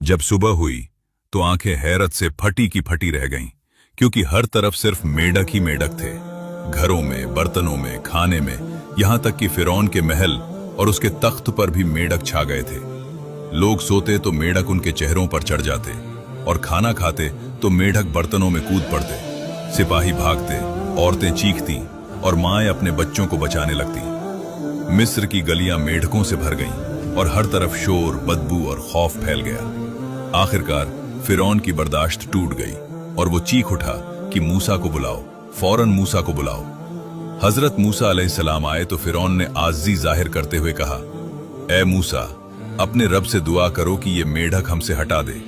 जब सुबह हुई तो आंखें हैरत से फटी की फटी रह गईं, क्योंकि हर तरफ सिर्फ मेढक ही मेढक थे। घरों में, बर्तनों में, खाने में, यहां तक कि फिरौन के महल और उसके तख्त पर भी मेढक छा गए थे। लोग सोते तो मेढक उनके चेहरों पर चढ़ जाते और खाना खाते तो मेढक बर्तनों में कूद पड़ते। सिपाही भागते, औरतें चीखती और माएं अपने बच्चों को बचाने लगती। मिस्र की गलियां मेढकों से भर गईं और हर तरफ शोर, बदबू और खौफ फैल गया। आखिरकार फिरौन की बर्दाश्त टूट गई और वो चीख उठा कि मूसा को बुलाओ, फौरन मूसा को बुलाओ। हजरत मूसा अलैहिस्सलाम आए तो फिरौन ने आजिज़ी जाहिर करते हुए कहा, ए मूसा, अपने रब से दुआ करो कि ये मेढक हमसे हटा दे,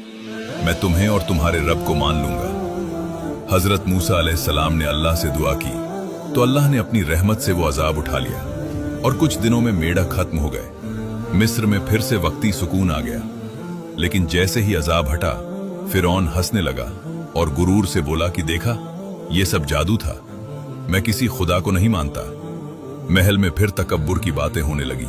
मैं तुम्हें और तुम्हारे रब को मान लूंगा। हजरत मूसा अलैहिस्सलाम ने अल्लाह से दुआ की तो अल्लाह ने अपनी रहमत से वो अजाब उठा लिया और कुछ दिनों में मेढक खत्म हो गए। मिस्र में फिर से वक्ती सुकून आ गया। लेकिन जैसे ही अजाब हटा, फिरौन हंसने लगा और गुरूर से बोला कि देखा, ये सब जादू था, मैं किसी खुदा को नहीं मानता। महल में फिर तकब्बुर की बातें होने लगी,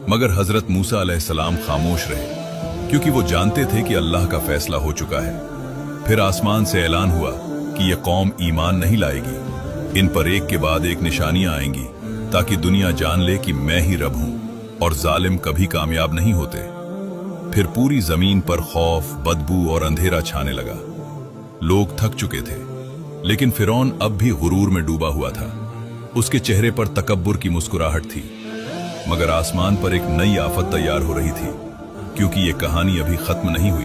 मगर हजरत मूसा अलैहिस्सलाम खामोश रहे, क्योंकि वो जानते थे कि अल्लाह का फैसला हो चुका है। फिर आसमान से ऐलान हुआ कि यह कौम ईमान नहीं लाएगी, इन पर एक के बाद एक निशानियां आएंगी, ताकि दुनिया जान ले कि मैं ही रब हूं और जालिम कभी कामयाब नहीं होते। फिर पूरी जमीन पर खौफ, बदबू और अंधेरा छाने लगा। लोग थक चुके थे, लेकिन फिरौन अब भी गुरूर में डूबा हुआ था। उसके चेहरे पर तकब्बुर की मुस्कुराहट थी। मगर आसमान पर एक नई आफत तैयार हो रही थी, क्योंकि ये कहानी अभी खत्म नहीं हुई।